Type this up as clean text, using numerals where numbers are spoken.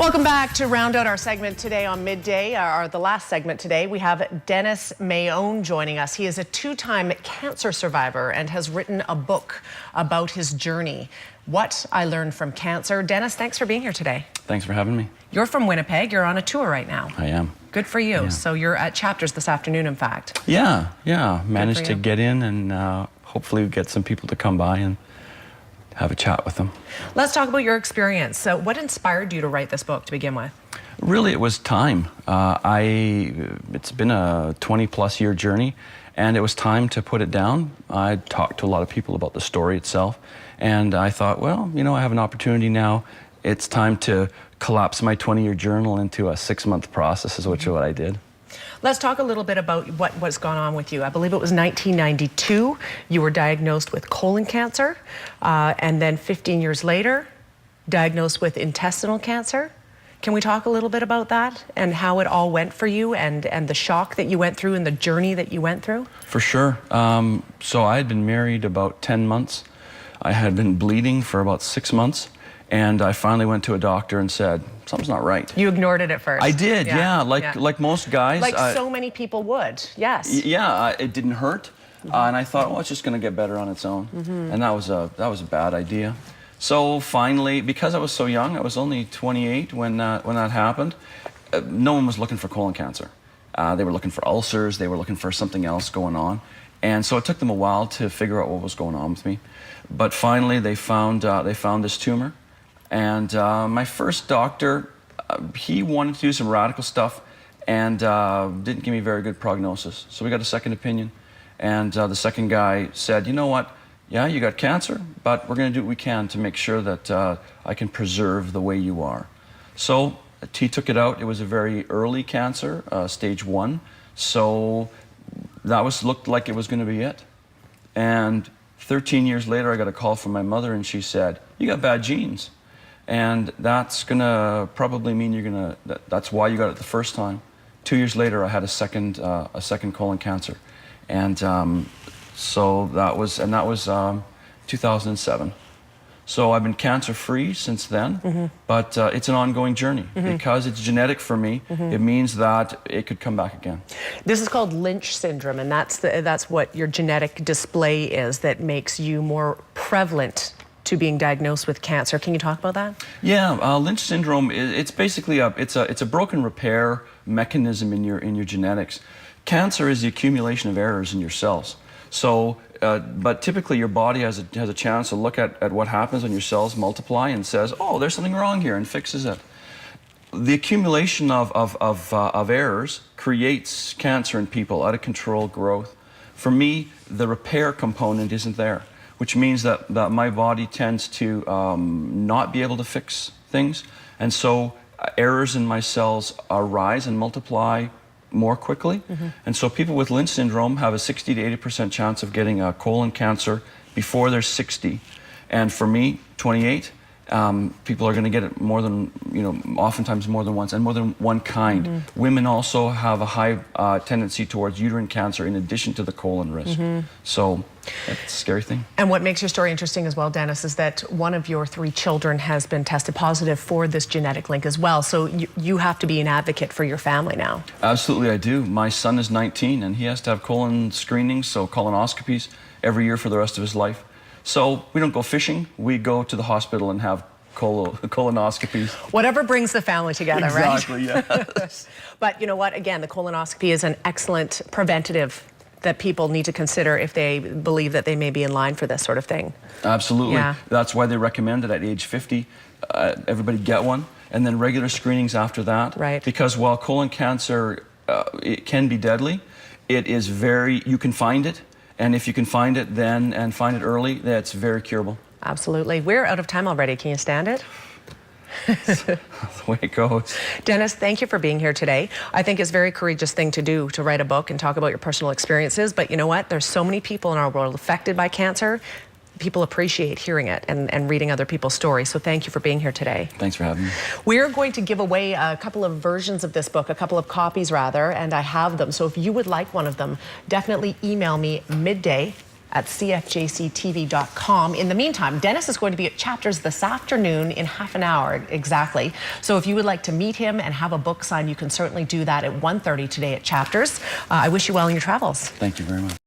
Welcome back to round out our segment today on Midday, the last segment today. We have Dennis Maione joining us. He is a two-time cancer survivor and has written a book about his journey. What I Learned from Cancer. Dennis, thanks for being here today. Thanks for having me. You're from Winnipeg. You're on a tour right now. I am. Good for you. Yeah. So you're at Chapters this afternoon, in fact. Yeah. Managed to get in and hopefully get some people to come by and have a chat with them. Let's talk about your experience. So what inspired you to write this book to begin with? Really, it was time. It's been a 20-plus year journey, and it was time to put it down. I talked to a lot of people about the story itself, and I thought, well, you know, I have an opportunity now. It's time to collapse my 20-year journal into a 6-month process, is what I did. Let's talk a little bit about what's gone on with you. I believe it was 1992. You were diagnosed with colon cancer, and then 15 years later, diagnosed with intestinal cancer. Can we talk a little bit about that and how it all went for you and the shock that you went through and the journey that you went through? For sure. So I had been married about 10 months. I had been bleeding for about 6 months. And I finally went to a doctor and said, something's not right. You ignored it at first. I did, yeah. Like most guys. Like so many people would, yes. Yeah, it didn't hurt. And I thought, well, it's just going to get better on its own. And that was a bad idea. So finally, because I was so young, I was only 28 when that happened, no one was looking for colon cancer. They were looking for ulcers. They were looking for something else going on. And so it took them a while to figure out what was going on with me. But finally, they found this tumor. And my first doctor, he wanted to do some radical stuff and didn't give me a very good prognosis. So we got a second opinion. And the second guy said, you know what? Yeah, you got cancer, but we're going to do what we can to make sure that I can preserve the way you are. So he took it out. It was a very early cancer, stage 1. So that looked like it was going to be it. And 13 years later, I got a call from my mother, and she said, you got bad genes. And that's gonna probably mean that's why you got it the first time. 2 years later, I had a second colon cancer, and so that was 2007. So I've been cancer-free since then, but it's an ongoing journey because it's genetic for me. It means that it could come back again. This is called Lynch syndrome, and that's what your genetic display is that makes you more prevalent to being diagnosed with cancer. Can you talk about that? Yeah, Lynch syndrome. It's basically it's a broken repair mechanism in your genetics. Cancer is the accumulation of errors in your cells. So, but typically your body has a chance to look at what happens when your cells multiply and says, oh, there's something wrong here, and fixes it. The accumulation of errors creates cancer in people, out of control growth. For me, the repair component isn't there, which means that my body tends to not be able to fix things. And so errors in my cells arise and multiply more quickly. And so people with Lynch syndrome have a 60 to 80% chance of getting a colon cancer before they're 60. And for me, 28, people are going to get it more than, oftentimes more than once, and more than one kind. Women also have a high tendency towards uterine cancer in addition to the colon risk. So it's a scary thing. And what makes your story interesting as well, Dennis, is that one of your 3 children has been tested positive for this genetic link as well. So you have to be an advocate for your family now. Absolutely, I do. My son is 19, and he has to have colon screenings, so colonoscopies, every year for the rest of his life. So we don't go fishing, we go to the hospital and have colonoscopies. Whatever brings the family together, exactly, right? Exactly, yeah. But you know what, again, the colonoscopy is an excellent preventative that people need to consider if they believe that they may be in line for this sort of thing. Absolutely. Yeah. That's why they recommend it at age 50. Everybody get one, and then regular screenings after that. Right. Because while colon cancer, it can be deadly, it is you can find it. And if you can find it then and find it early, that's very curable. Absolutely. We're out of time already. Can you stand it? That's the way it goes. Dennis, thank you for being here today. I think it's a very courageous thing to do, to write a book and talk about your personal experiences. But you know what? There's so many people in our world affected by cancer. People appreciate hearing it and reading other people's stories. So thank you for being here today. Thanks for having me. We're going to give away a couple of versions of this book, a couple of copies rather, and I have them. So if you would like one of them, definitely email me midday at cfjctv.com. In the meantime, Dennis is going to be at Chapters this afternoon in half an hour exactly. So if you would like to meet him and have a book signed, you can certainly do that at 1:30 today at Chapters. I wish you well in your travels. Thank you very much.